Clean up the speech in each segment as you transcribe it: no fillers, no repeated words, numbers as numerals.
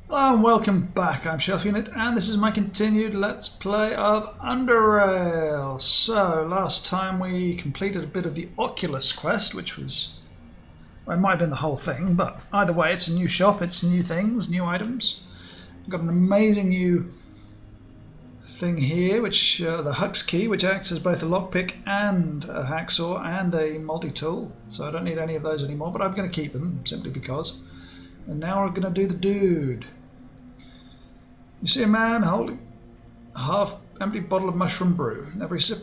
Hello and welcome back, I'm Shelf Unit, and this is my continued Let's Play of Underrail. So, last time we completed a bit of the Oculus quest, which was, well, it might have been the whole thing, but either way, it's a new shop, it's new things, new items. We've got an amazing new thing here, which the Hux key, which acts as both a lockpick and a hacksaw and a multi-tool. So I don't need any of those anymore, but I'm going to keep them, simply because. And now we're going to do the dude. You see a man holding a half-empty bottle of mushroom brew. Every sip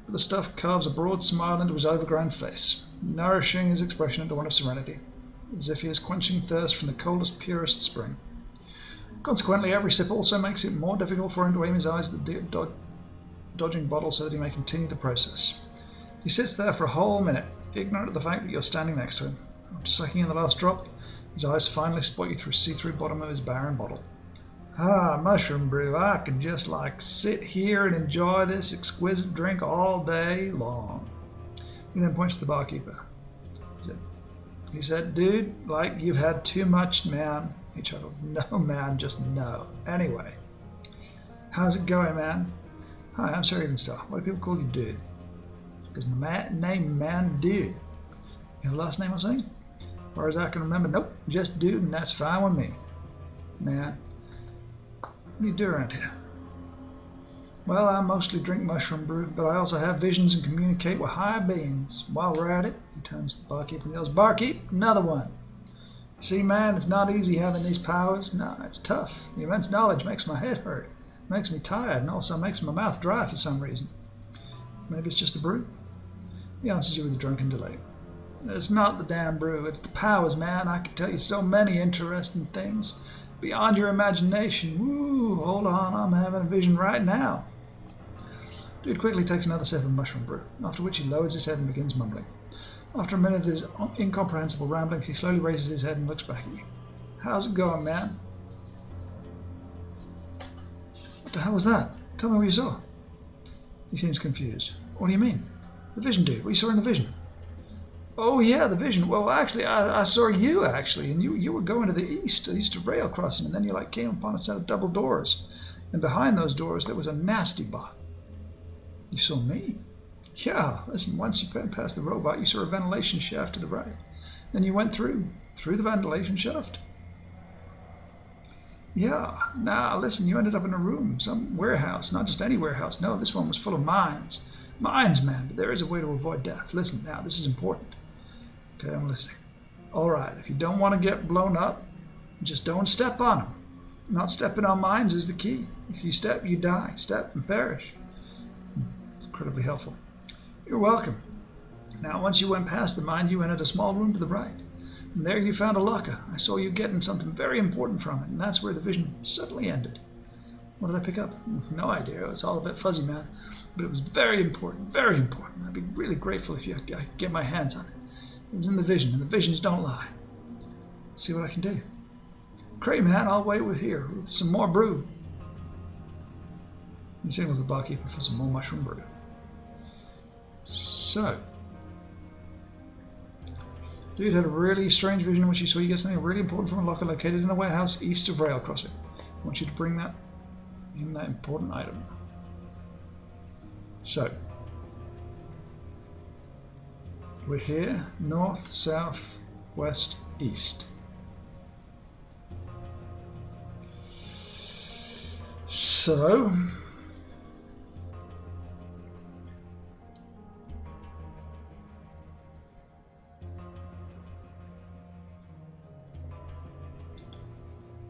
of the stuff carves a broad smile into his overgrown face, nourishing his expression into one of serenity, as if he is quenching thirst from the coldest, purest spring. Consequently, every sip also makes it more difficult for him to aim his eyes at the dodging bottle so that he may continue the process. He sits there for a whole minute, ignorant of the fact that you're standing next to him. After sucking in the last drop, his eyes finally spot you through the see-through bottom of his barren bottle. Ah, mushroom brew, I could just sit here and enjoy this exquisite drink all day long. He then points to the barkeeper. He said, dude, you've had too much, man. He chuckled. No, man, just no. Anyway, how's it going, man? Hi, I'm Sir Evenstar. Why do people call you dude? Because my name, man, dude. You have a last name or something? As far as I can remember, nope, just dude, and that's fine with me. Man, what do you do around here? Well, I mostly drink mushroom brew, but I also have visions and communicate with high beings. While we're at it, he turns to the barkeeper and yells, Barkeep, another one. See, man, it's not easy having these powers. No, it's tough. The immense knowledge makes my head hurt, makes me tired, and also makes my mouth dry for some reason. Maybe it's just the brew? He answers you with a drunken delay. It's not the damn brew, it's the powers, man. I could tell you so many interesting things. Beyond your imagination. Woo, hold on, I'm having a vision right now. Dude quickly takes another sip of mushroom brew, after which he lowers his head and begins mumbling. After a minute of his incomprehensible ramblings, he slowly raises his head and looks back at you. How's it going, man? What the hell was that? Tell me what you saw. He seems confused. What do you mean? The vision, dude. What you saw in the vision? Oh, yeah, the vision. Well, actually, I saw you, actually, and you were going to the east of rail crossing, and then you came upon a set of double doors. And behind those doors, there was a nasty bot. You saw me? Yeah, listen, once you went past the robot, you saw a ventilation shaft to the right. Then you went through the ventilation shaft. Yeah, now listen, you ended up in a room, some warehouse, not just any warehouse. No, this one was full of mines. Mines, man, but there is a way to avoid death. Listen, now, this is important. Okay, I'm listening. All right, if you don't want to get blown up, just don't step on them. Not stepping on mines is the key. If you step, you die. Step and perish. It's incredibly helpful. You're welcome. Now, once you went past the mine, you entered a small room to the right. And there you found a locker. I saw you getting something very important from it, and that's where the vision suddenly ended. What did I pick up? No idea. It's all a bit fuzzy, man. But it was very important, very important. I'd be really grateful if I could get my hands on it. It was in the vision, and the visions don't lie. Let's see what I can do. Great, man. I'll wait with some more brew. He signals the barkeeper for some more mushroom brew. So, dude had a really strange vision in which he saw you get something really important from a locker located in a warehouse east of rail crossing. I want you to bring him that important item. So, we're here, north, south, west, east. So,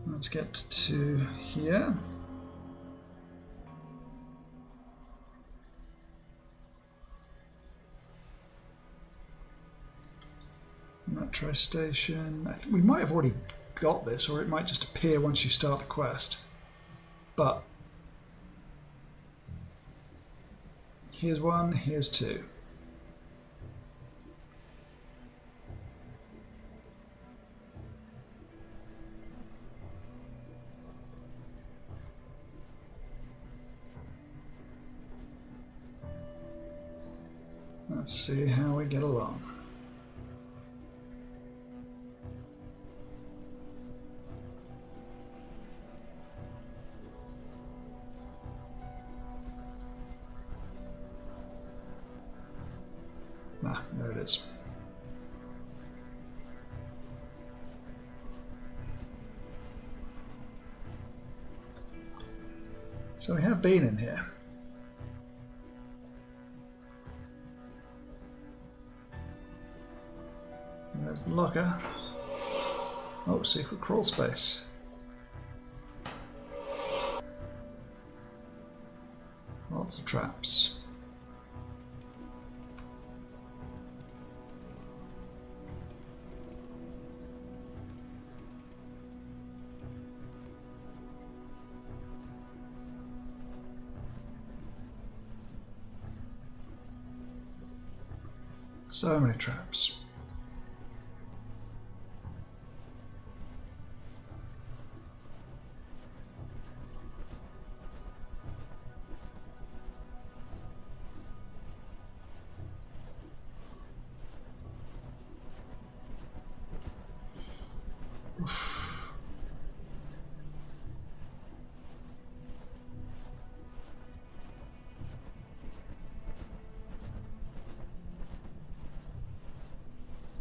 let's get to here. Metro station. I think we might have already got this, or it might just appear once you start the quest. But here's one, here's two. Let's see how we get along. is. So we have been in here. There's the locker. Oh, secret crawl space. Lots of traps. So many traps. Oof.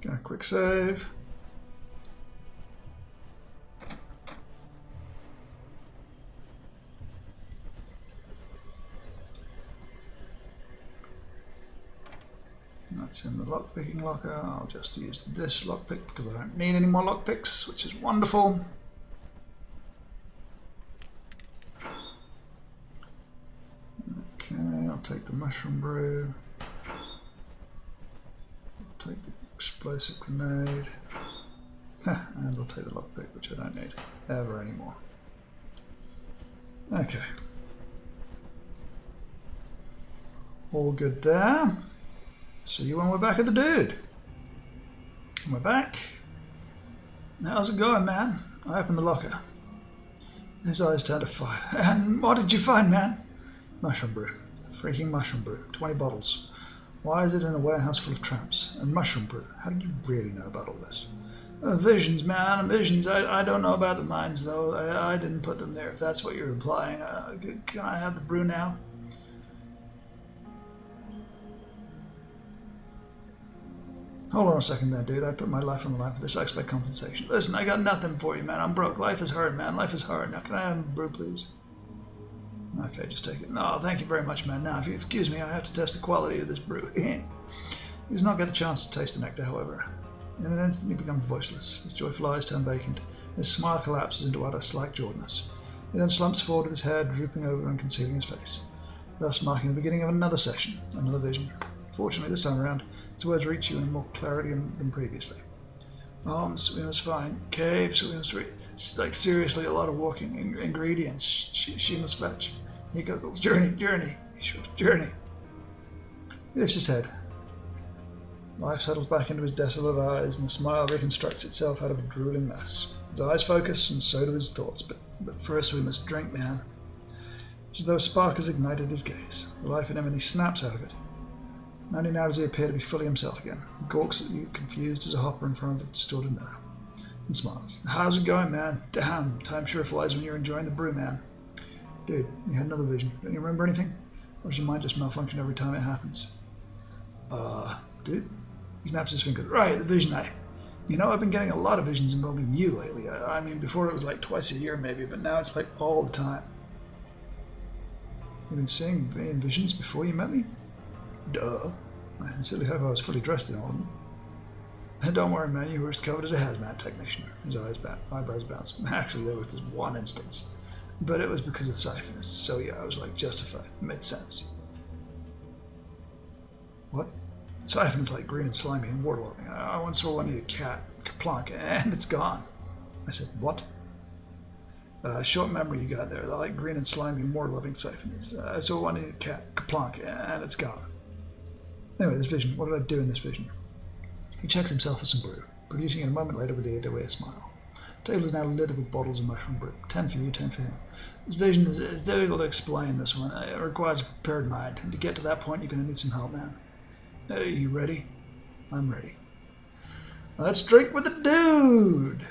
Got a quick save. That's in the lockpicking locker. I'll just use this lockpick because I don't need any more lockpicks, which is wonderful. Okay, I'll take the mushroom brew. I'll take the explosive grenade. And I'll take the lockpick, which I don't need ever anymore. Okay. All good there. See you when we're back at the dude. And we're back. How's it going, man? I opened the locker. His eyes turned to fire. And what did you find, man? Mushroom brew. Freaking mushroom brew. 20 bottles. Why is it in a warehouse full of traps? And mushroom brew. How did you really know about all this? Visions, man. Visions. I don't know about the mines, though. I didn't put them there, if that's what you're implying. Can I have the brew now? Hold on a second there, dude. I put my life on the line for this. I expect compensation. Listen, I got nothing for you, man. I'm broke. Life is hard, man. Life is hard. Now, can I have a brew, please? Okay, just take it. No, thank you very much, man. Now, if you excuse me, I have to test the quality of this brew. He does not get the chance to taste the nectar, however. In an instant, he becomes voiceless. His joyful eyes turn vacant. His smile collapses into utter slack-jawedness. He then slumps forward with his hair drooping over and concealing his face, thus marking the beginning of another session, another vision. Fortunately, this time around, his words reach you in more clarity than previously. Homes, we must find. Caves, we must reach. It's like seriously a lot of walking. Ingredients, she must fetch. He goes, journey. He shouts, journey. He lifts his head. Life settles back into his desolate eyes, and the smile reconstructs itself out of a drooling mess. His eyes focus, and so do his thoughts. But first we must drink, man. It's as though a spark has ignited his gaze. The life in him, and he snaps out of it. Only now does he appear to be fully himself again. He gawks at you, confused as a hopper in front of a distorted mirror, and smiles. How's it going, man? Damn, time sure flies when you're enjoying the brew, man. Dude, you had another vision. Don't you remember anything? Or does your mind just malfunction every time it happens? Dude? He snaps his fingers. Right, the vision, You know, I've been getting a lot of visions involving you lately. I mean, before it was like twice a year maybe, but now it's like all the time. You've been seeing visions before you met me? Duh. I sincerely hope I was fully dressed in all of them. Don't worry, man, you were as covered as a hazmat technician. His eyebrows bounced. Actually, there was this one instance. But it was because of Siphonus, so yeah, I was like justified. It made sense. What? Siphon's like green and slimy and waterlogging. I once saw one eat a cat, Kaplunk, and it's gone. I said, what? Short memory you got there. They're like green and slimy and water-loving Siphons. I saw one eat a cat, Kaplunk, and it's gone. Anyway, this vision. What did I do in this vision? He checks himself for some brew, producing it a moment later with a smile. The table is now littered with bottles of mushroom brew. 10 for you, 10 for him. This vision is difficult to explain, this one. It requires a prepared mind, and to get to that point, you're going to need some help, man. Are you ready? I'm ready. Let's drink with the dude!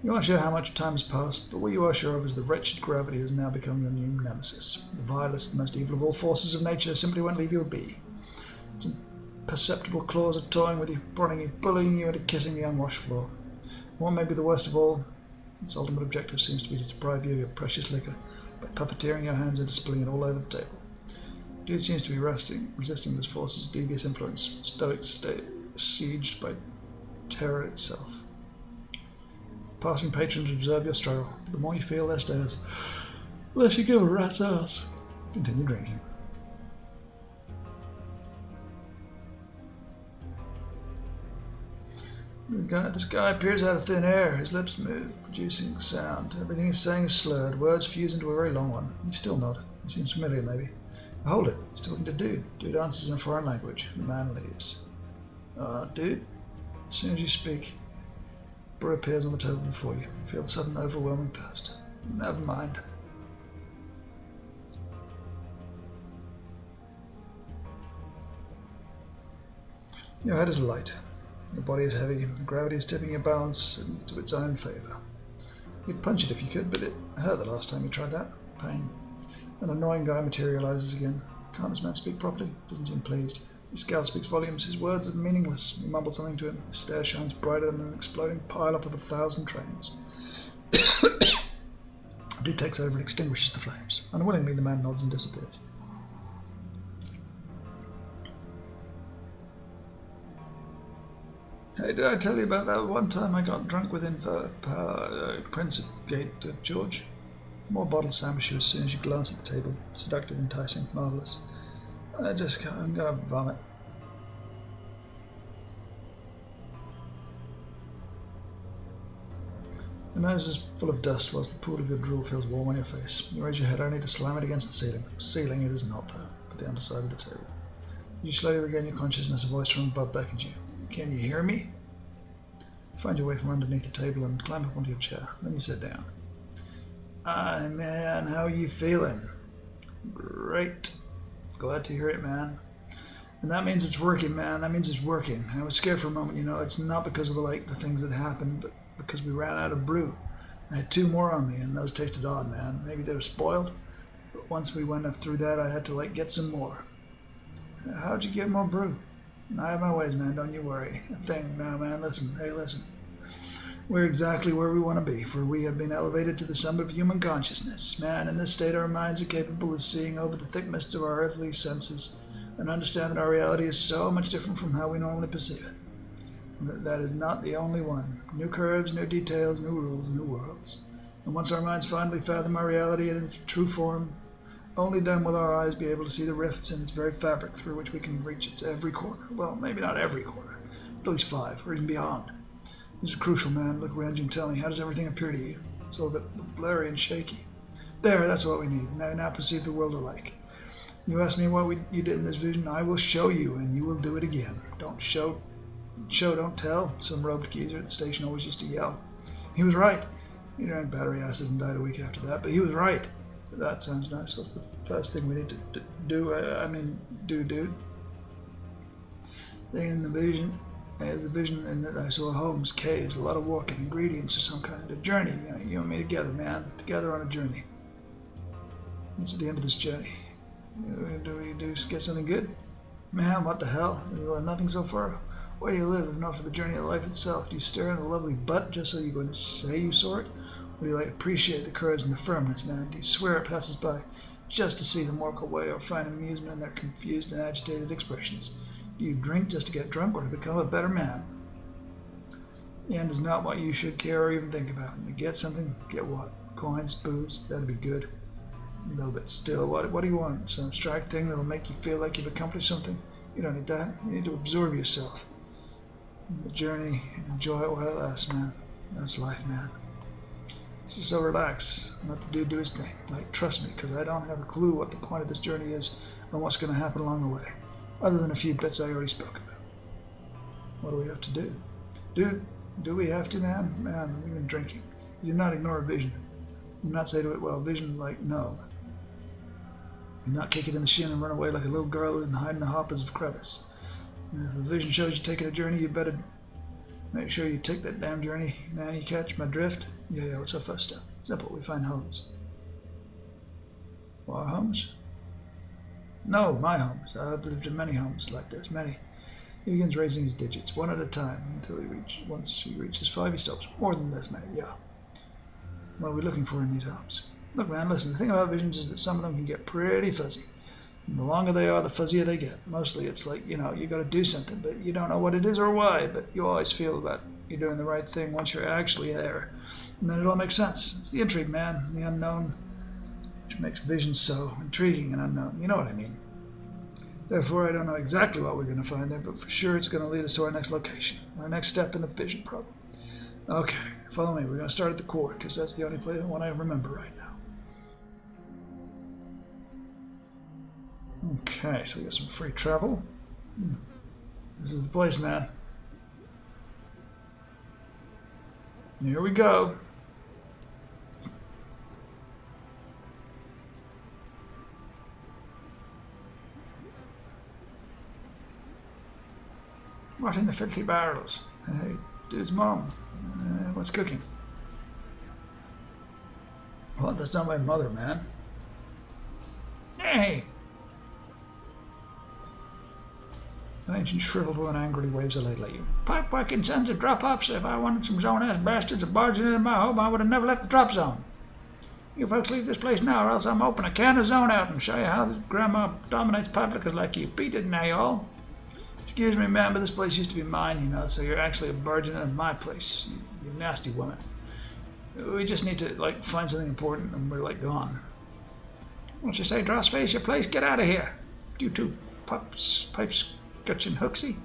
You aren't sure how much time has passed, but what you are sure of is the wretched gravity has now become your new nemesis. The vilest, most evil of all forces of nature simply won't leave you be. Its imperceptible claws are toying with you, prodding you, bullying you into kissing the unwashed floor. And what may be the worst of all, its ultimate objective seems to be to deprive you of your precious liquor by puppeteering your hands into spilling it all over the table. Dude seems to be resisting this force's devious influence, stoic sieged by terror itself. Passing patrons observe your struggle, but the more you feel their stares, the less you give a rat's ass. Continue drinking. This guy appears out of thin air. His lips move, producing sound. Everything he's saying is slurred. Words fuse into a very long one. You still nod. He seems familiar, maybe. Hold it. He's talking to Dude. Dude answers in a foreign language. The man leaves. Dude? As soon as you speak, brew appears on the table before you. You feel a sudden overwhelming thirst. Never mind. Your head is light. Your body is heavy. Gravity is tipping your balance into its own favour. You'd punch it if you could, but it hurt the last time you tried that. Pain. An annoying guy materializes again. Can't this man speak properly? Doesn't seem pleased. His scowl speaks volumes. His words are meaningless. You mumble something to him. His stare shines brighter than an exploding pile-up of 1,000 trains. Dude takes over and extinguishes the flames. Unwillingly, the man nods and disappears. Hey, did I tell you about that one time I got drunk with Prince of Gate George? More bottles sandwich you as soon as you glance at the table. Seductive, enticing, marvellous. I'm gonna vomit. Your nose is full of dust whilst the pool of your drool feels warm on your face. You raise your head only to slam it against the ceiling. Ceiling it is not, though, but the underside of the table. You slowly regain your consciousness. A voice from above beckons you. Can you hear me? You find your way from underneath the table and climb up onto your chair. Then you sit down. Aye, man, how are you feeling? Great. Glad to hear it, man. And that means it's working, man. That means it's working. I was scared for a moment, you know. It's not because of the things that happened, but because we ran out of brew. I had 2 more on me, and those tasted odd, man. Maybe they were spoiled, but once we went up through that, I had to get some more. How'd you get more brew? I have my ways, man. Don't you worry. A thing now, man. Listen. Hey, listen. We're exactly where we want to be, for we have been elevated to the summit of human consciousness. Man, in this state our minds are capable of seeing over the thick mists of our earthly senses and understand that our reality is so much different from how we normally perceive it. That is not the only one. New curves, new details, new rules, new worlds. And once our minds finally fathom our reality in its true form, only then will our eyes be able to see the rifts in its very fabric through which we can reach its every corner. Well, maybe not every corner, but at least 5, or even beyond. This is crucial, man. Look around you and tell me, how does everything appear to you? It's all a bit blurry and shaky. There, that's what we need. Now perceive the world alike. You ask me what you did in this vision, I will show you, and you will do it again. Don't show, don't tell. Some robed geezer at the station always used to yell. He was right. He drank battery acid and died a week after that, but he was right. That sounds nice. What's the first thing we need to do? Dude. In the vision, as the vision, and that I saw homes, caves, a lot of walking, ingredients of some kind, a journey. You and me together, man, together on a journey. This is the end of this journey. Do we get something good? Man, what the hell? We've learned nothing so far. Where do you live if not for the journey of life itself? Do you stare at a lovely butt just so you're going to say you saw it? Or do you appreciate the courage and the firmness, man? Do you swear it passes by just to see them walk away or find amusement in their confused and agitated expressions? Do you drink just to get drunk or to become a better man? The end is not what you should care or even think about. And to get something, get what? Coins, booze, that'd be good. A little bit still. What do you want? Some abstract thing that'll make you feel like you've accomplished something? You don't need that. You need to absorb yourself. The journey, enjoy it while it lasts, man. That's life, man. So relax and let the dude do his thing. Trust me, because I don't have a clue what the point of this journey is and what's going to happen along the way, other than a few bits I already spoke about. What do we have to do? Dude, do we have to, man? Man, we've been drinking. You do not ignore a vision. You do not say to it, well, vision, no. You do not kick it in the shin and run away like a little girl and hide in the hoppers of crevice. And if a vision shows you taking a journey, you better Make sure you take that damn journey. Now you catch my drift? Yeah, what's our first step? Simple, we find homes. Our homes? No, my homes. I've lived in many homes like this, many. He begins raising his digits, one at a time, until once he reaches 5, he stops. More than this, mate, yeah. What are we looking for in these homes? Look, man, listen, the thing about visions is that some of them can get pretty fuzzy. And the longer they are, the fuzzier they get. Mostly it's like, you got to do something, but you don't know what it is or why, but you always feel that you're doing the right thing once you're actually there. And then it all makes sense. It's the intrigue, man, the unknown, which makes visions so intriguing and unknown. You know what I mean. Therefore, I don't know exactly what we're going to find there, but for sure it's going to lead us to our next location, our next step in the vision problem. Okay, follow me. We're going to start at the core, because that's the only one I remember right now. Okay, so we got some free travel. This is the place, man. Here we go. What in the filthy barrels? Hey, dude's mom. What's cooking? What? That's not my mother, man. Hey! An ancient shriveled woman angrily waves a ladle at you. Pipe-whacking sons of drop-offs. If I wanted some zone-ass bastards barging into my home, I would have never left the drop zone. You folks leave this place now, or else I'm open a can of zone out and show you how this grandma dominates publicans like you. Beat it now, y'all. Excuse me, man, but this place used to be mine, so you're actually a barging into my place. You nasty woman. We just need to, find something important, and we're, gone. What you say, Drossface? Your place? Get out of here. You two pipes, scutcheon hooksy.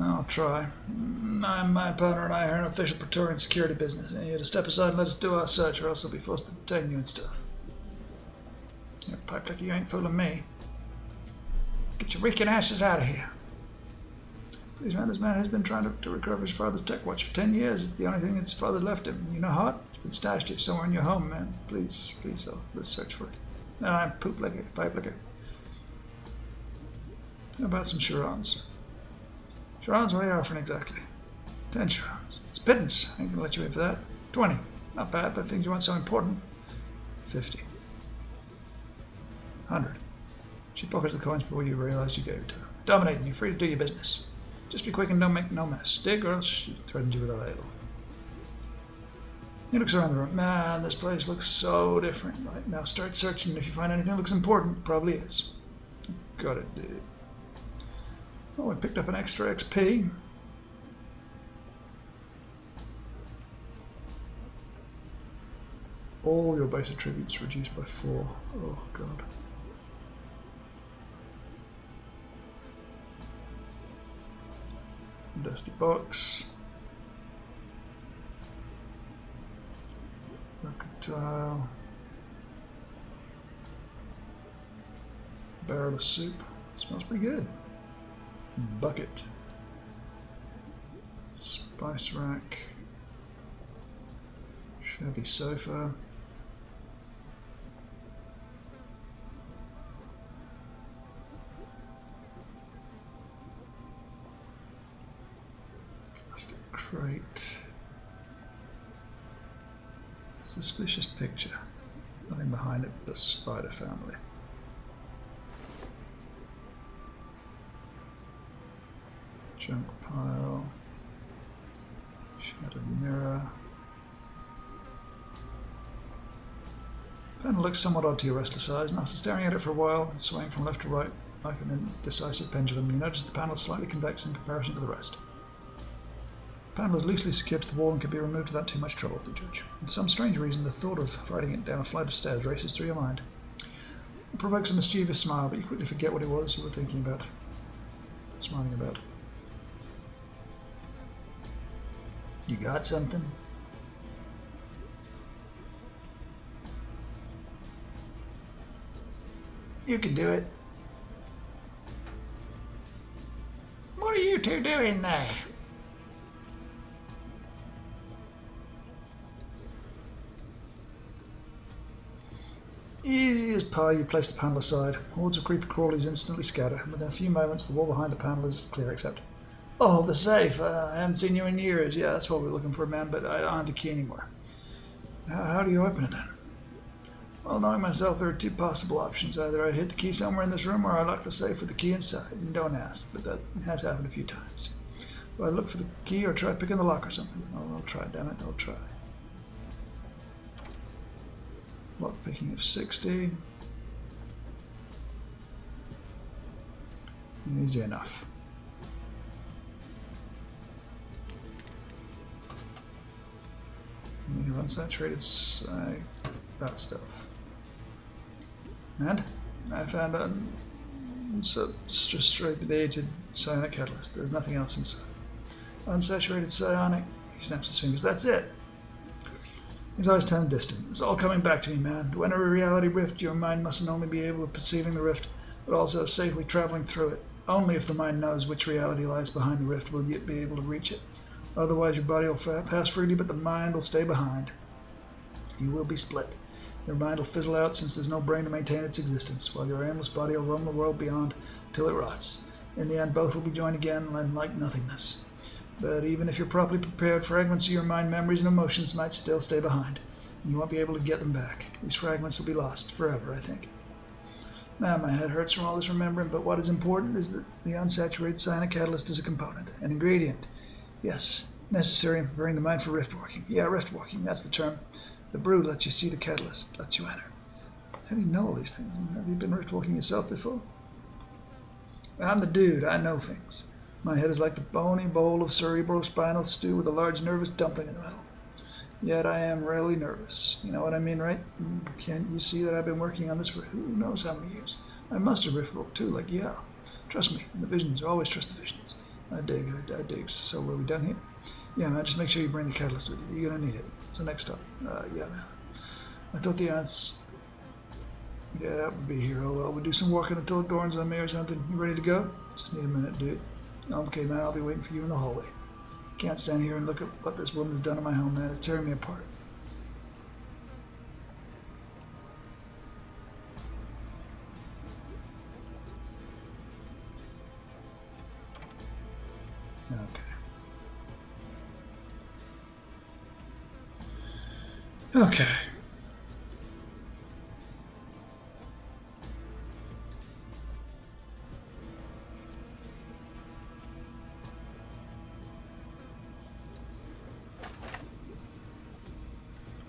I'll try. My partner and I are in official Praetorian security business. You have to step aside and let us do our search, or else they'll be forced to detain you and stuff. You pipe like you ain't fooling me. Get your reeking asses out of here. Please, man, this man has been trying to recover his father's tech watch for 10 years. It's the only thing his father left him. You know how? It's been stashed here somewhere in your home, man. Please, let's search for it. No, I'm poop liquor, pipe liquor. How about some Chirons? Chirons, what are you offering exactly? 10 Chirons. It's pittance. I ain't gonna let you in for that. 20. Not bad, but things you want so important. 50. 100. She pockets the coins before you realize you gave it to her. Dominating, you're free to do your business. Just be quick and don't make no mess. Dig, or else she threatens you with a ladle. He looks around the room. Man, this place looks so different. Right now, start searching. If you find anything that looks important, it probably is. Got it, dude. Oh, we picked up an extra XP. All your base attributes reduced by 4. Oh, God. Dusty box. Mercantile. Barrel of soup. Smells pretty good. Bucket. Spice rack. Shabby sofa. Plastic crate. Suspicious picture. Nothing behind it but a spider family. Junk pile. Shattered mirror. Panel looks somewhat odd to your restless eyes, and after staring at it for a while, swaying from left to right like an indecisive pendulum, you notice the panel is slightly convex in comparison to the rest. The panel is loosely secured to the wall and can be removed without too much trouble, you judge. For some strange reason, the thought of riding it down a flight of stairs races through your mind. It provokes a mischievous smile, but you quickly forget what it was you were thinking about, smiling about. You got something? You can do it. What are you two doing there? Easy as pie, you place the panel aside. Hordes of creepy crawlies instantly scatter, and within a few moments the wall behind the panel is clear except... Oh, the safe! I haven't seen you in years. Yeah, that's what we're looking for, man, but I don't have the key anymore. How do you open it then? Well, knowing myself, there are two possible options. Either I hid the key somewhere in this room, or I lock the safe with the key inside. And don't ask, but that has happened a few times. Do I look for the key or try picking the lock or something? Oh, I'll try, damn it, I'll try. Lock picking of 60. Easy enough. You have unsaturated that stuff. And I found unsaturated psionic catalyst. There's nothing else inside. Unsaturated psionic. He snaps his fingers. That's it. His eyes turn distant. It's all coming back to me, man. To enter a reality rift, your mind mustn't only be able of perceiving the rift, but also safely traveling through it. Only if the mind knows which reality lies behind the rift will you be able to reach it. Otherwise, your body will pass freely, but the mind will stay behind. You will be split. Your mind will fizzle out since there's no brain to maintain its existence, while your aimless body will roam the world beyond till it rots. In the end, both will be joined again and like nothingness. But even if you're properly prepared, fragments of your mind, memories, and emotions might still stay behind, and you won't be able to get them back. These fragments will be lost forever, I think. Man, my head hurts from all this remembering, but what is important is that the unsaturated psionic catalyst is a component, an ingredient. Yes, necessary in preparing the mind for rift walking. Yeah, rift walking, that's the term. The brood lets you see the catalyst, lets you enter. How do you know all these things? Have you been rift walking yourself before? I'm the dude, I know things. My head is like the bony bowl of cerebrospinal stew with a large nervous dumpling in the middle. Yet I am really nervous. You know what I mean, right? Can't you see that I've been working on this for who knows how many years? I must have rift walked too, like, yeah. Trust me, the visions, always trust the visions. I dig. So what are we done here? Yeah, man, just make sure you bring the catalyst with you. You're gonna need it. It's the next stop. Yeah, man. I thought the ants... Yeah, that would be here. Oh, well, we'll do some walking until it dawns on me or something. You ready to go? Just need a minute, dude. Okay, man, I'll be waiting for you in the hallway. Can't stand here and look at what this woman's done in my home, man. It's tearing me apart. Okay.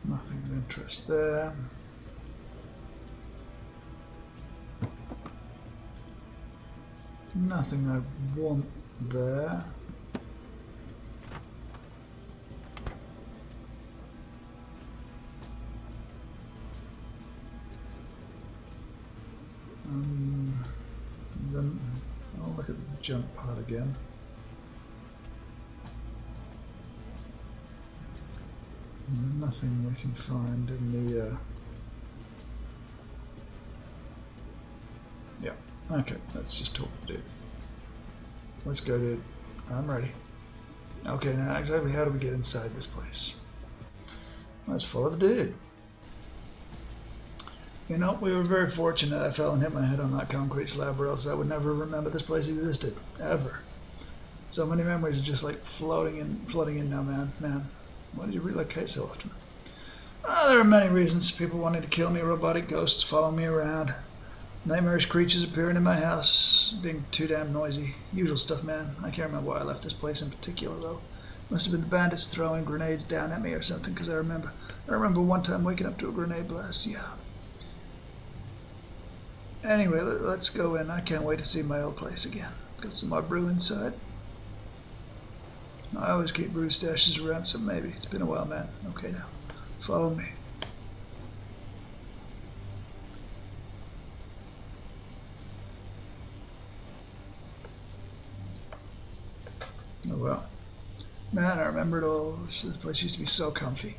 Nothing of interest there. Nothing I want there. Then I'll look at the junk pile again. There's nothing we can find in the... Yeah, okay, let's just talk to the dude. Let's go, dude. I'm ready. Okay, now exactly how do we get inside this place? Let's follow the dude. You know, we were very fortunate I fell and hit my head on that concrete slab, or else I would never remember this place existed. Ever. So many memories are just like floating in now, man. Why did you relocate so often? There are many reasons. People wanting to kill me, robotic ghosts following me around, nightmarish creatures appearing in my house, being too damn noisy. Usual stuff, man. I can't remember why I left this place in particular, though. Must have been the bandits throwing grenades down at me or something, because I remember one time waking up to a grenade blast, yeah. Anyway, let's go in. I can't wait to see my old place again. Got some more brew inside. I always keep brew stashes around, so maybe. It's been a while, man. Okay, now. Follow me. Oh, well. Man, I remember it all. This place used to be so comfy.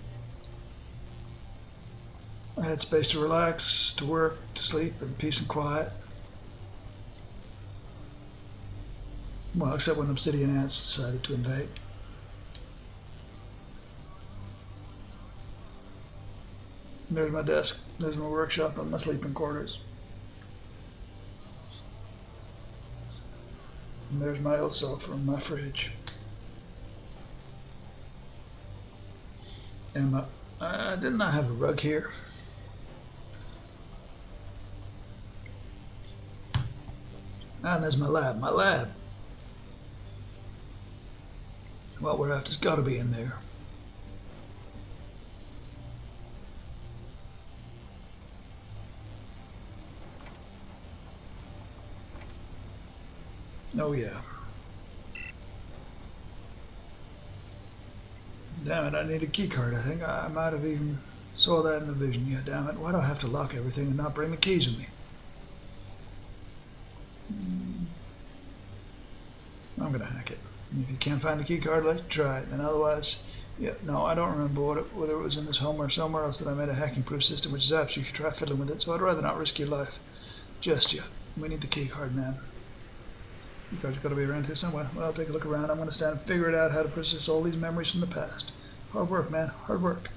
I had space to relax, to work, to sleep, in peace and quiet. Well, except when obsidian ants decided to invade. There's my desk. There's my workshop and my sleeping quarters. And there's my old sofa and my fridge. And didn't I have a rug here? And there's my lab. My lab. What we're after's got to be in there. Oh yeah. Damn it, I need a key card. I think I might have even saw that in the vision. Yeah, damn it. Why do I have to lock everything and not bring the keys with me? I'm gonna hack it. If you can't find the key card, let's try it. And otherwise, yeah, no, I don't remember whether it was in this home or somewhere else that I made a hacking-proof system, which is actually if you try fiddling with it. So I'd rather not risk your life just yet. We need the key card, man. Key card's got to be around here somewhere. Well, I'll take a look around. I'm gonna stand and figure it out how to process all these memories from the past. Hard work, man. Hard work.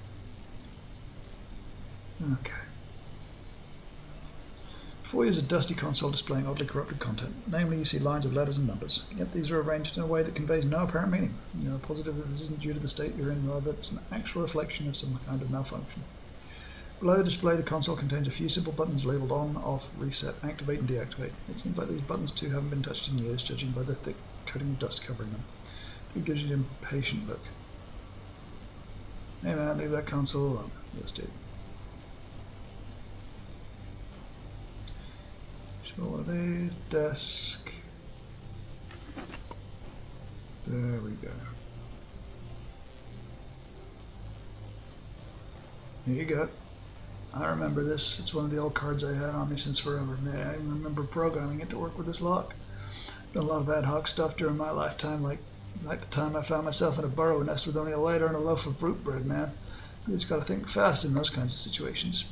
Okay. 4 is a dusty console displaying oddly corrupted content. Namely, you see lines of letters and numbers. Yet these are arranged in a way that conveys no apparent meaning. You are positive that this isn't due to the state you're in, rather it's an actual reflection of some kind of malfunction. Below the display, the console contains a few simple buttons labelled on, off, reset, activate and deactivate. It seems like these buttons too haven't been touched in years, judging by the thick coating of dust covering them. It gives you an impatient look. Hey man, leave that console alone. Yes, dude. So what are these? The desk. There we go. Here you go. I remember this. It's one of the old cards I had on me since forever. I remember programming it to work with this lock. Done a lot of ad hoc stuff during my lifetime, like the time I found myself in a burrow nest with only a lighter and a loaf of root bread, man. You just gotta think fast in those kinds of situations.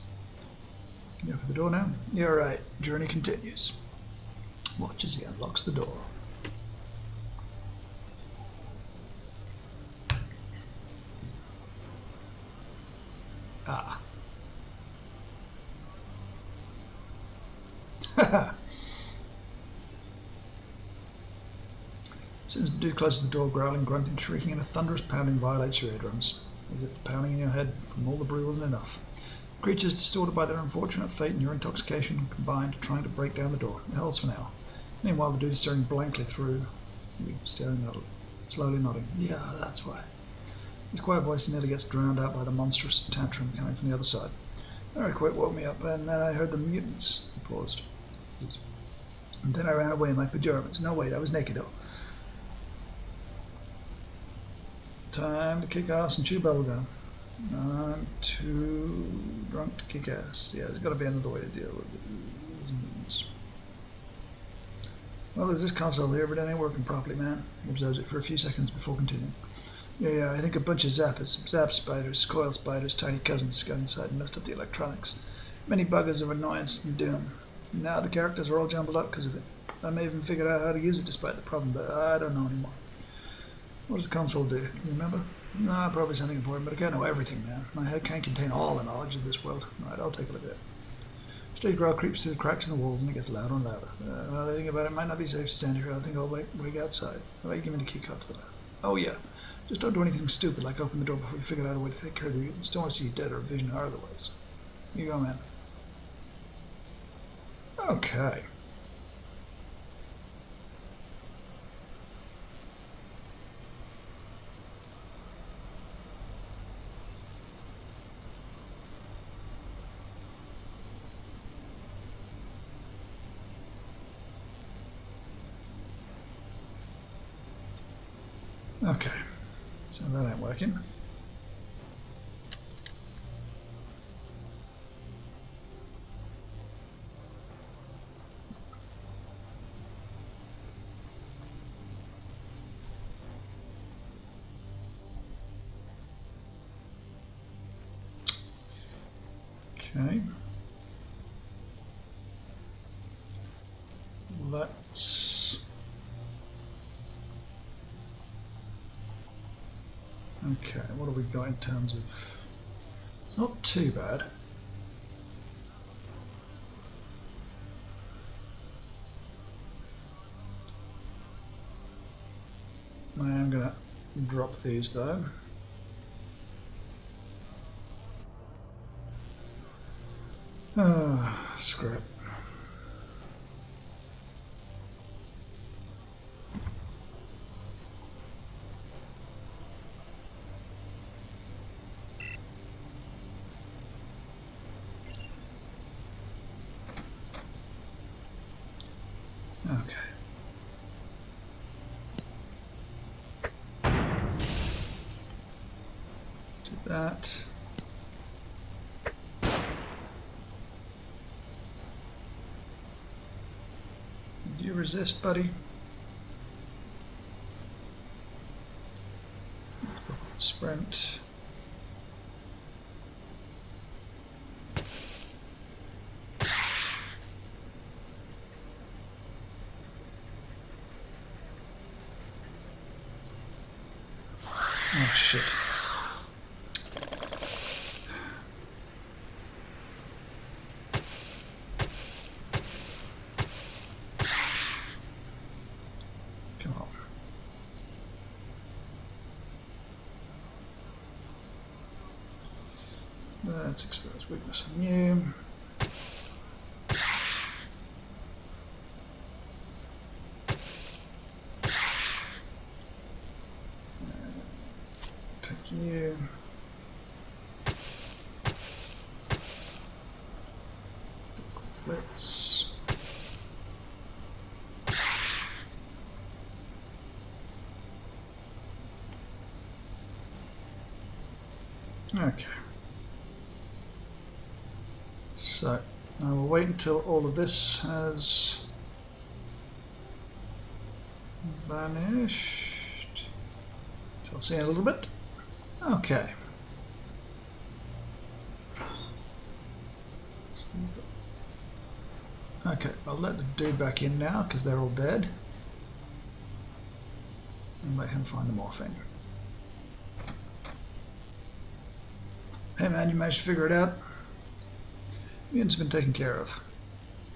Can you open the door now? You're right. Journey continues. Watch as he unlocks the door. Ah. As soon as the dude closes the door, growling, grunting, shrieking, and a thunderous pounding violates your eardrums, as if the pounding in your head from all the brew wasn't enough. The creatures, distorted by their unfortunate fate and your intoxication, combined, trying to break down the door. It holds for now. Meanwhile, the dude is staring blankly through you, staring at it, slowly nodding. Yeah, that's why. His quiet voice nearly gets drowned out by the monstrous tantrum coming from the other side. Very quick woke me up, and then I heard the mutants. He paused. And then I ran away in my pajamas. No, wait, I was naked. Oh. Time to kick ass and chew bubblegum. I'm too drunk to kick ass. Yeah, there's got to be another way to deal with it. Well, there's this console here, but it ain't working properly, man. He observes it for a few seconds before continuing. Yeah, I think a bunch of zap spiders, coil spiders, tiny cousins got inside and messed up the electronics. Many buggers of annoyance and doom. Now the characters are all jumbled up because of it. I may even figured out how to use it despite the problem, but I don't know anymore. What does the console do? You remember? No, probably something important, but I can't know everything, man. My head can't contain all the knowledge of this world. Right, I'll take a look at it. Stage growl creeps through the cracks in the walls and it gets louder and louder. Well, the thing about it, might not be safe to stand here. I think I'll wait outside. How about you give me the key card to the lab? Oh, yeah. Just don't do anything stupid like open the door before you figure out a way to take care of the mutants. Don't want to see you dead or a vision or otherwise. Here you go, man. Okay. Okay. So that ain't working. Okay. Let's... Okay, what have we got in terms of... It's not too bad. am going to drop these though. Scrap. Okay. Let's do that. Do you resist, buddy? Sprint. Oh shit. Come on. Let's expose weakness on you. Take you. Let's. Okay. So, I will wait until all of this has vanished. So I'll see you in a little bit. Okay. Okay, I'll let the dude back in now because they're all dead. And let him find the morphine. Hey man, you managed to figure it out? Mutant's been taken care of.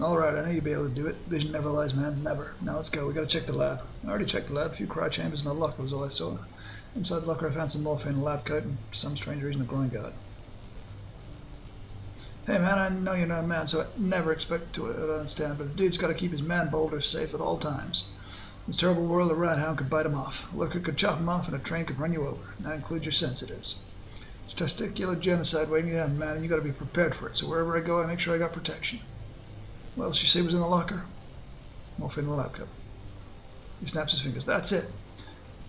Alright, I know you'll be able to do it. Vision never lies, man. Never. Now let's go. We gotta check the lab. I already checked the lab. A few cryo chambers and a locker was all I saw. Inside the locker I found some morphine, a lab coat, and for some strange reason a groin guard. Hey man, I know you're not a man, so I never expect to understand, but a dude's gotta keep his man boulders safe at all times. In this terrible world, a rat hound could bite him off. A lurker could chop him off, and a train could run you over. And that includes your sensitives. It's testicular genocide waiting to happen, man, and you gotta be prepared for it, so wherever I go, I make sure I got protection. What else you say was in the locker? Morphine in the lab coat. He snaps his fingers. That's it.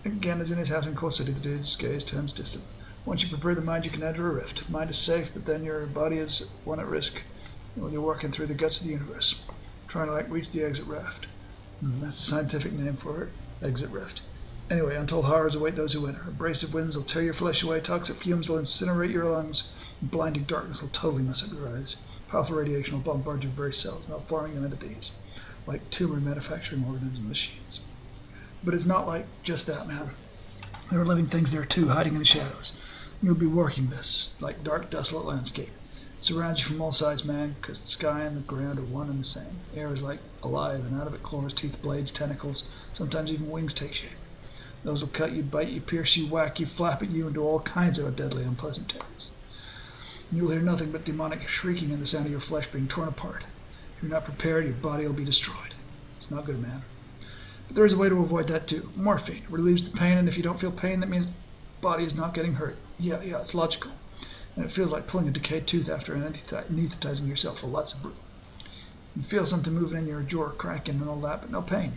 Again, as in his house in Core City, the dude's gaze turns distant. Once you prepare the mind, you can enter a rift. Mind is safe, but then your body is one at risk when you're walking through the guts of the universe, trying to reach the exit raft. That's the scientific name for it. Exit rift. Anyway, untold horrors await those who enter. Abrasive winds will tear your flesh away, toxic fumes will incinerate your lungs, and blinding darkness will totally mess up your eyes. Powerful radiation will bombard your very cells, malforming them into these, like tumor manufacturing organism machines. But it's not like just that, man. There are living things there too, hiding in the shadows. You'll be working this, like dark, desolate landscape. It surrounds you from all sides, man, because the sky and the ground are one and the same. Air is like alive, and out of it claws, teeth, blades, tentacles, sometimes even wings take shape. Those will cut you, bite you, pierce you, whack you, flap at you, and do all kinds of deadly, unpleasant terrors. You'll hear nothing but demonic shrieking and the sound of your flesh being torn apart. If you're not prepared, your body will be destroyed. It's not good, man. But there is a way to avoid that too. Morphine relieves the pain, and if you don't feel pain, that means the body is not getting hurt. Yeah, it's logical. And it feels like pulling a decayed tooth after anesthetizing yourself for lots of brew. You feel something moving in your jaw, cracking and all that, but no pain.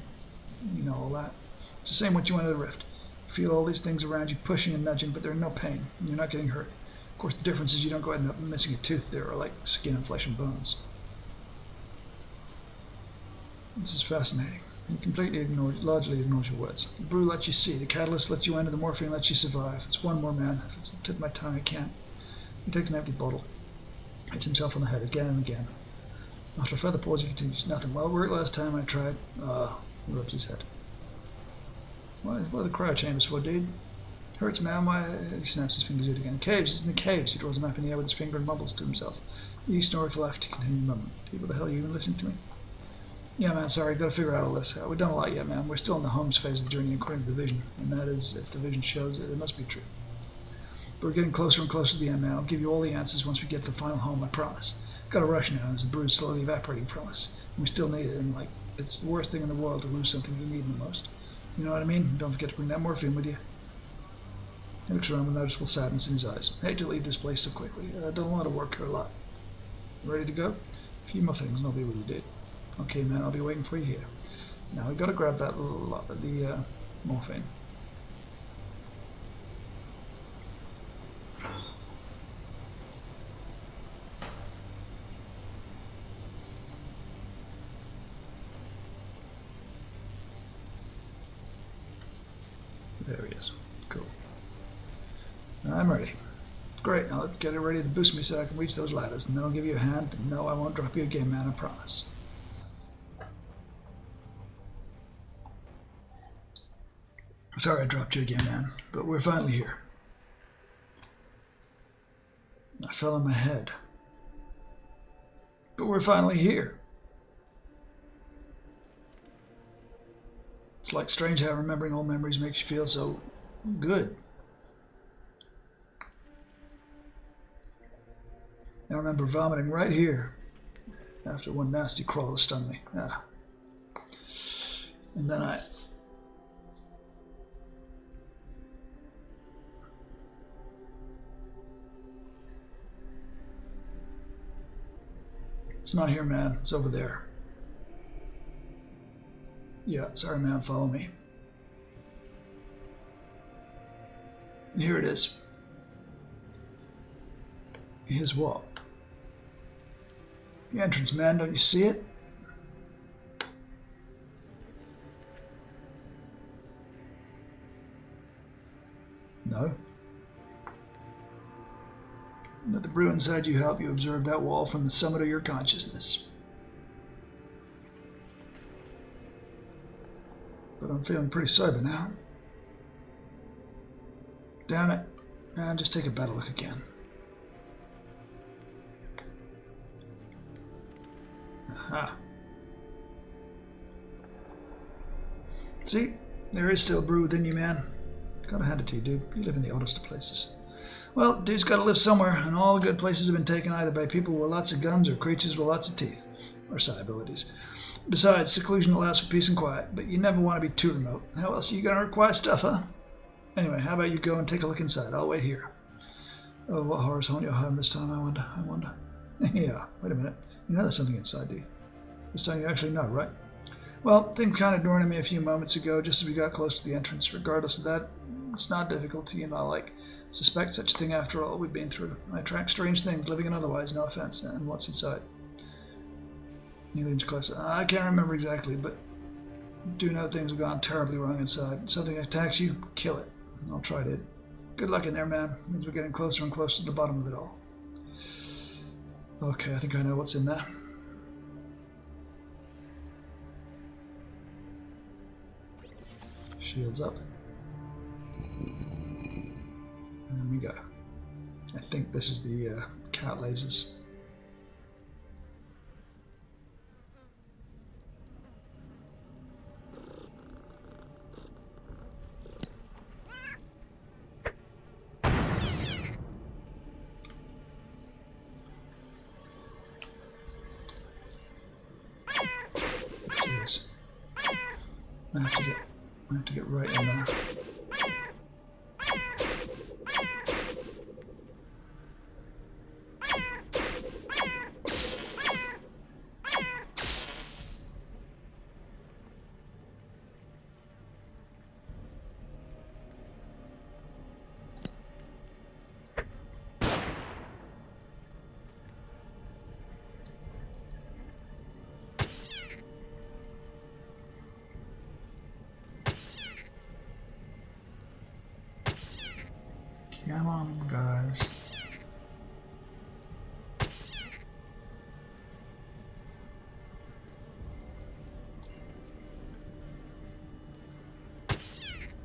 You know all that. It's the same once you enter the rift. You feel all these things around you pushing and nudging, but there's no pain, and you're not getting hurt. Of course, the difference is you don't go end up missing a tooth there, or like skin and flesh and bones. This is fascinating. He completely largely ignores your words. The brew lets you see, the catalyst lets you enter, the morphine lets you survive. It's one more, man. If it's the tip of my tongue, I can't. He takes an empty bottle, hits himself on the head again and again. After a further pause, he continues. Nothing. Well, it worked last time I tried. He rubs his head. What are the cryo chambers for, dude? Hurts, man. Why? He snaps his fingers out again. Caves. It's in the caves. He draws a map in the air with his finger and mumbles to himself. East, north, left. He continues mumbling. Dude, what the hell are you even listening to me? Yeah, man, sorry, gotta figure out all this. We've done a lot yet, man. We're still in the homes phase of the journey according to the vision. And that is, if the vision shows it, it must be true. But we're getting closer and closer to the end, man. I'll give you all the answers once we get to the final home, I promise. Gotta rush now, as the brew is slowly evaporating from us. And we still need it, and like, it's the worst thing in the world to lose something you need the most. You know what I mean? Don't forget to bring that morphine with you. He looks around with noticeable sadness in his eyes. I hate to leave this place so quickly. I've done a lot of work here, a lot. Ready to go? A few more things and I'll be with you, dude. Okay, man, I'll be waiting for you here. Now we gotta grab that the morphine. There he is. Cool. I'm ready. Great, now let's get it ready to boost me so I can reach those ladders, and then I'll give you a hand. And no, I won't drop you again, man, I promise. Sorry I dropped you again, man, but we're finally here. I fell on my head. But we're finally here. It's like strange how remembering old memories makes you feel so good. I remember vomiting right here after one nasty crawler stung me. Ah. And then It's not here, man. It's over there. Yeah, sorry, man. Follow me. Here it is. Here's what? The entrance, man. Don't you see it? No. Let the brew inside you help you observe that wall from the summit of your consciousness. But I'm feeling pretty sober now. Damn it. And just take a better look again. Aha. See? There is still brew within you, man. Gotta hand it to you, dude. You live in the oddest of places. Well, dude's gotta live somewhere, and all the good places have been taken either by people with lots of guns or creatures with lots of teeth. Or psi abilities. Besides, seclusion allows for peace and quiet, but you never want to be too remote. How else are you gonna require stuff, huh? Anyway, how about you go and take a look inside? I'll wait here. Oh, what horrors haunt your home this time, I wonder. Yeah, wait a minute. You know there's something inside, do you? This time you actually know, right? Well, things kind of dawned on me a few moments ago, just as we got close to the entrance. Regardless of that, it's not difficult to, suspect such a thing after all we've been through. I attract strange things, living and otherwise, no offense. And what's inside? He leans closer. I can't remember exactly, but do know things have gone terribly wrong inside. Something attacks you, kill it. I'll try it. Good luck in there, man. Means we're getting closer and closer to the bottom of it all. Okay, I think I know what's in there. Shields up. And we go. I think this is the cat lasers. I have to get right in there. Come on, guys.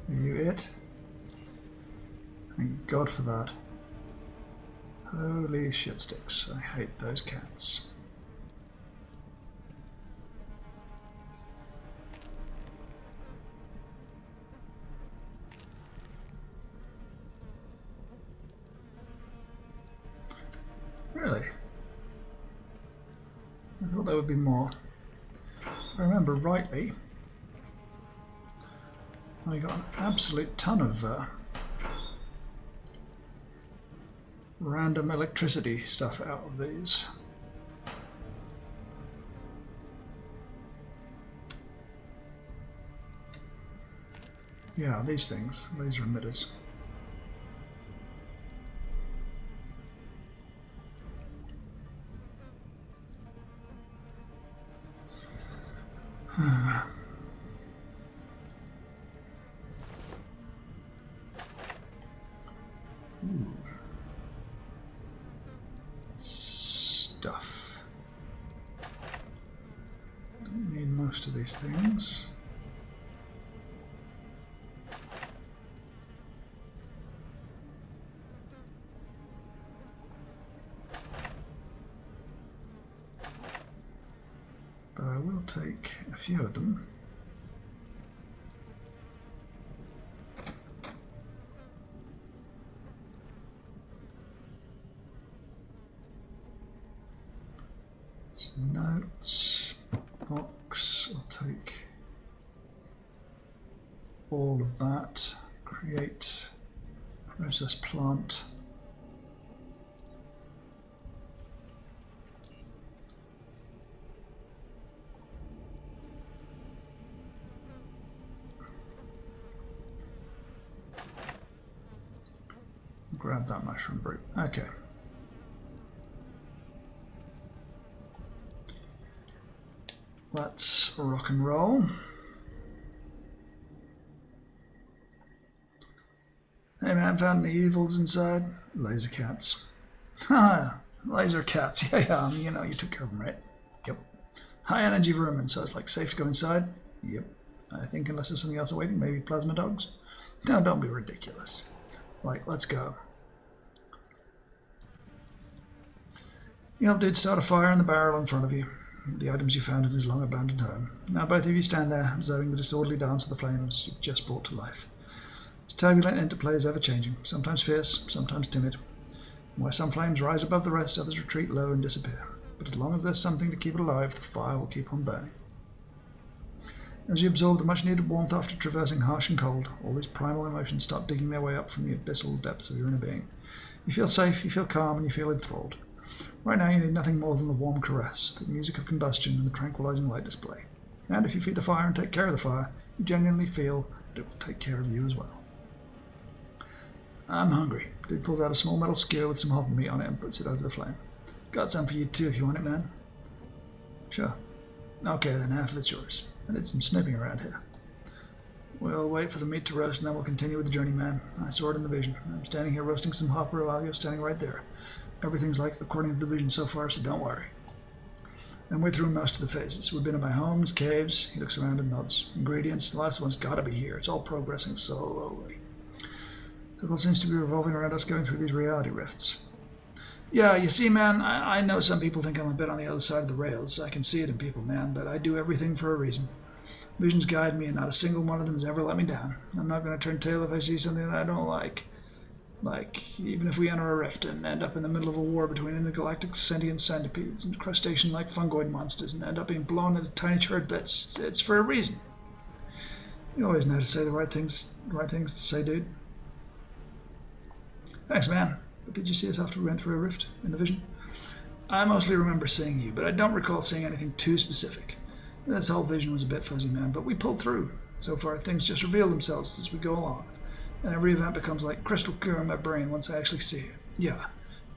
Are you it? Thank God for that. Holy shit sticks. I hate those cats. Really? I thought there would be more. If I remember rightly, I got an absolute ton of random electricity stuff out of these. Yeah, these things, laser emitters. Stuff. Don't need most of these things. But I will take a few of them. Some notes, box, I'll take all of that, create process plant. Grab that mushroom brute. Okay. Let's rock and roll. Hey man, found any evils inside? Laser cats. Ha! Laser cats. Yeah, you know, you took care of them, right? Yep. High energy vermin, so it's like safe to go inside? Yep. I think unless there's something else awaiting, maybe plasma dogs? No, don't be ridiculous. Like, let's go. You help dude start a fire in the barrel in front of you. The items you found in his long abandoned home. Now both of you stand there, observing the disorderly dance of the flames you've just brought to life. Its turbulent interplay is ever-changing, sometimes fierce, sometimes timid. And where some flames rise above the rest, others retreat low and disappear. But as long as there's something to keep it alive, the fire will keep on burning. As you absorb the much-needed warmth after traversing harsh and cold, all these primal emotions start digging their way up from the abyssal depths of your inner being. You feel safe, you feel calm, and you feel enthralled. Right now you need nothing more than the warm caress, the music of combustion, and the tranquilizing light display. And if you feed the fire and take care of the fire, you genuinely feel that it will take care of you as well. I'm hungry. Dude pulls out a small metal skewer with some hog meat on it and puts it over the flame. Got some for you too if you want it, man. Sure. Okay, then half of it's yours. I did some snooping around here. We'll wait for the meat to roast and then we'll continue with the journey, man. I saw it in the vision. I'm standing here roasting some hopper while you're standing right there. Everything's like according to the vision so far, so don't worry. And we're through most of the phases. We've been in my homes, caves. He looks around and nods. Ingredients, the last one's gotta be here. It's all progressing slowly. So it all seems to be revolving around us going through these reality rifts. Yeah, you see, man, I know some people think I'm a bit on the other side of the rails. I can see it in people, man, but I do everything for a reason. Visions guide me, and not a single one of them has ever let me down. I'm not going to turn tail if I see something that I don't like. Like, even if we enter a rift and end up in the middle of a war between intergalactic sentient centipedes and crustacean-like fungoid monsters and end up being blown into tiny turd bits, it's for a reason. You always know how to say the right things to say, dude. Thanks, man. But did you see us after we went through a rift in the vision? I mostly remember seeing you, but I don't recall seeing anything too specific. This whole vision was a bit fuzzy, man, but we pulled through. So far, things just reveal themselves as we go along. And every event becomes like crystal clear in my brain once I actually see it. Yeah,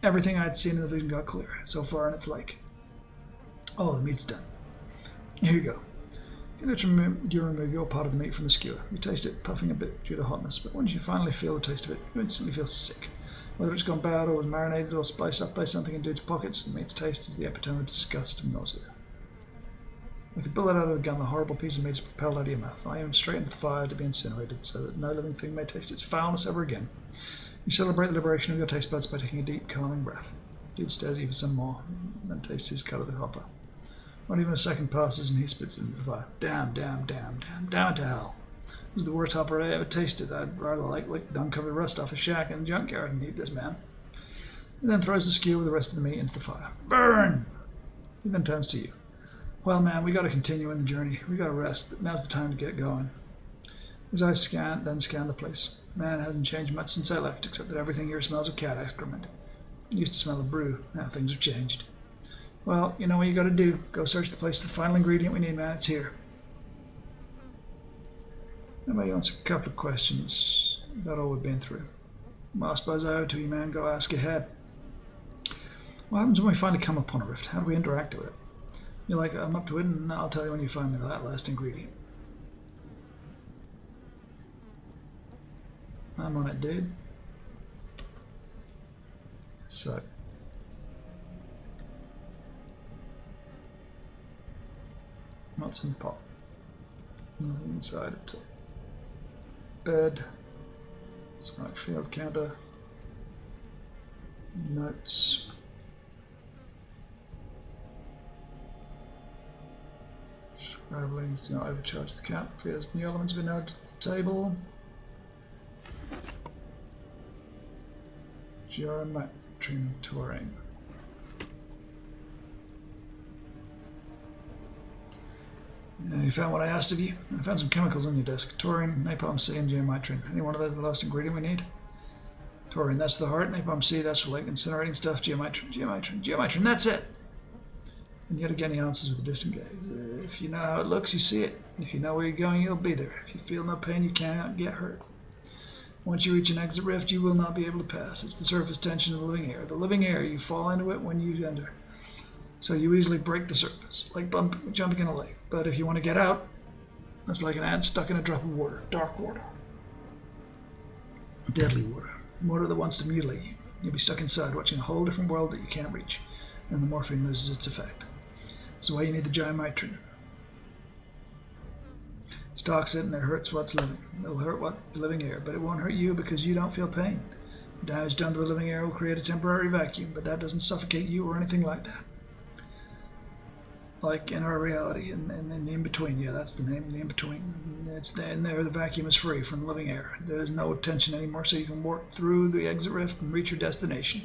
everything I'd seen in the vision got clear so far, and it's like, oh, the meat's done. Here you go. You remove your part of the meat from the skewer. You taste it, puffing a bit due to hotness, but once you finally feel the taste of it, you instantly feel sick. Whether it's gone bad or was marinated or spiced up by something in dude's pockets, the meat's taste is the epitome of disgust and nausea. Like a bullet out of a gun, the horrible piece of meat is propelled out of your mouth, aimed straight into the fire to be incinerated, so that no living thing may taste its foulness ever again. You celebrate the liberation of your taste buds by taking a deep, calming breath. Dude stares at you for some more, and then tastes his cut of the hopper. Not even a second passes and he spits it into the fire. Damn it to hell. It was the worst hopper I ever tasted. I'd rather lick the uncovered rust off a shack in the junkyard and eat this, man. He then throws the skewer with the rest of the meat into the fire. Burn! He then turns to you. Well, man, we got to continue in the journey. We got to rest, but now's the time to get going. His eyes scan the place. Man, it hasn't changed much since I left, except that everything here smells of cat excrement. It used to smell of brew. Now things have changed. Well, you know what you got to do. Go search the place for the final ingredient we need, man. It's here. How about you answer a couple of questions about all we've been through? Well, I suppose I owe it to you, man. Go ask ahead. What happens when we finally come upon a rift? How do we interact with it? You're like, I'm up to it, and I'll tell you when you find me that last ingredient. I'm on it, dude. So. What's in the pot? Nothing inside it. Bed. Smart field counter. Notes. Scrabbling to not overcharge the cat. Clears new elements been added to the table. Geometry touring. You found what I asked of you? I found some chemicals on your desk. Taurine, napalm C, and geometrin. Any one of those the last ingredient we need? Taurine, that's the heart. Napalm C, that's for like incinerating stuff. Geometrin, that's it! And yet again he answers with a distant gaze. If you know how it looks, you see it. If you know where you're going, you'll be there. If you feel no pain, you cannot get hurt. Once you reach an exit rift, you will not be able to pass. It's the surface tension of the living air. The living air, you fall into it when you enter. So you easily break the surface, like jumping in a lake. But if you want to get out, that's like an ant stuck in a drop of water. Dark water. Deadly water. Water that wants to mutilate you. You'll be stuck inside, watching a whole different world that you can't reach. And the morphine loses its effect. That's why you need the geometrin. It's toxic and it hurts what's living. It'll hurt what the living air, but it won't hurt you because you don't feel pain. The damage done to the living air will create a temporary vacuum, but that doesn't suffocate you or anything like that. Like in our reality, and the in-between. Yeah, that's the name, the in-between. It's there, and there the vacuum is free from living air. There's no tension anymore, so you can walk through the exit rift and reach your destination.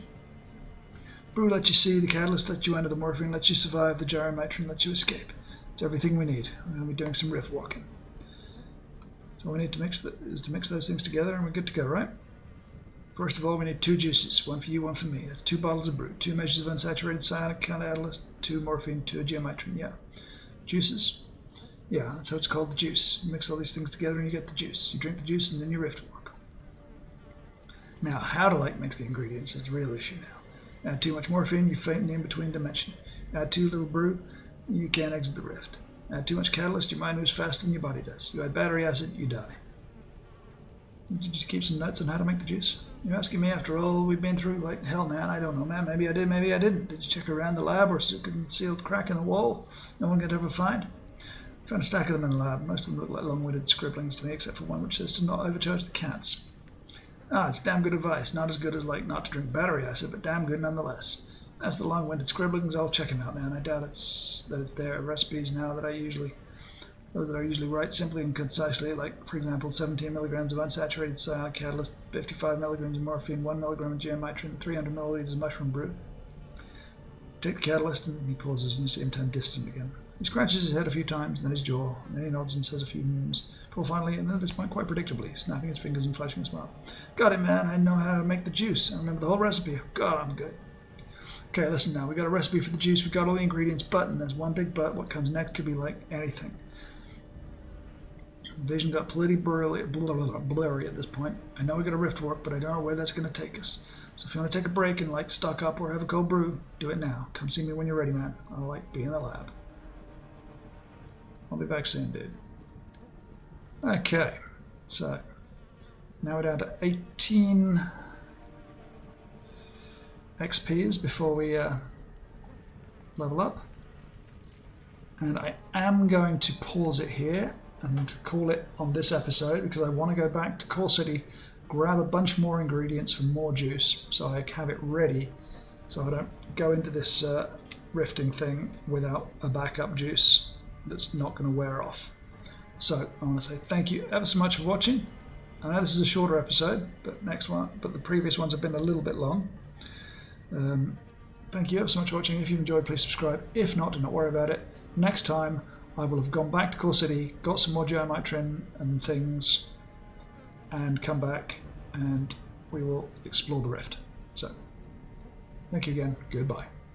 Brew lets you see, the catalyst lets you enter, the morphine lets you survive, the geometrin lets you escape. It's everything we need. We're going to be doing some rift walking. So what we need to mix is to mix those things together, and we're good to go, right? First of all, we need 2 juices, one for you, one for me. That's 2 bottles of brew, 2 measures of unsaturated cyanic catalyst, 2 morphine, 2 geometrin. Yeah. Juices? Yeah, that's how it's called, the juice. You mix all these things together and you get the juice. You drink the juice and then you rift walk. Now, how to mix the ingredients is the real issue now. Add too much morphine, you faint in the in-between dimension. Add too little brew, you can't exit the rift. Add too much catalyst, your mind moves faster than your body does. You add battery acid, you die. Did you just keep some notes on how to make the juice? You're asking me after all we've been through? Like, hell, man, I don't know, man. Maybe I did, maybe I didn't. Did you check around the lab or see a concealed crack in the wall no one could ever find? Found a stack of them in the lab. Most of them look like long-winded scribblings to me, except for one which says to not overcharge the cats. Ah, it's damn good advice. Not as good as, like, not to drink battery acid, but damn good nonetheless. As the long-winded scribblings, I'll check them out, man. I doubt it's there. Recipes now that those that I usually write simply and concisely, like, for example, 17 milligrams of unsaturated cyanic catalyst, 55 milligrams of morphine, 1 milligram of geometrin, 300 milliliters of mushroom brew. Take the catalyst, and he pauses, and you see him turn distant again. He scratches his head a few times, then his jaw, and then he nods and says a few before finally, and then at this point quite predictably, snapping his fingers and flashing a smile. Got it, man. I know how to make the juice. I remember the whole recipe. God, I'm good. Okay, listen now. We got a recipe for the juice. We got all the ingredients, but, and there's one big but, what comes next could be like anything. Vision got pretty blurry at this point. I know we got a rift warp, but I don't know where that's going to take us. So if you want to take a break and like stock up or have a cold brew, do it now. Come see me when you're ready, man. I'll like be in the lab. I'll be back soon, dude. Okay, so now we're down to 18 XPs before we level up. And I am going to pause it here and call it on this episode because I want to go back to Core City, grab a bunch more ingredients for more juice so I have it ready so I don't go into this rifting thing without a backup juice that's not going to wear off. So I want to say thank you ever so much for watching. I know this is a shorter episode, but the previous ones have been a little bit long. Thank you ever so much for watching. If you've enjoyed, please subscribe. If not, do not worry about it. Next time, I will have gone back to Core City, got some more geometry and things, and come back, and we will explore the rift. So, thank you again. Goodbye.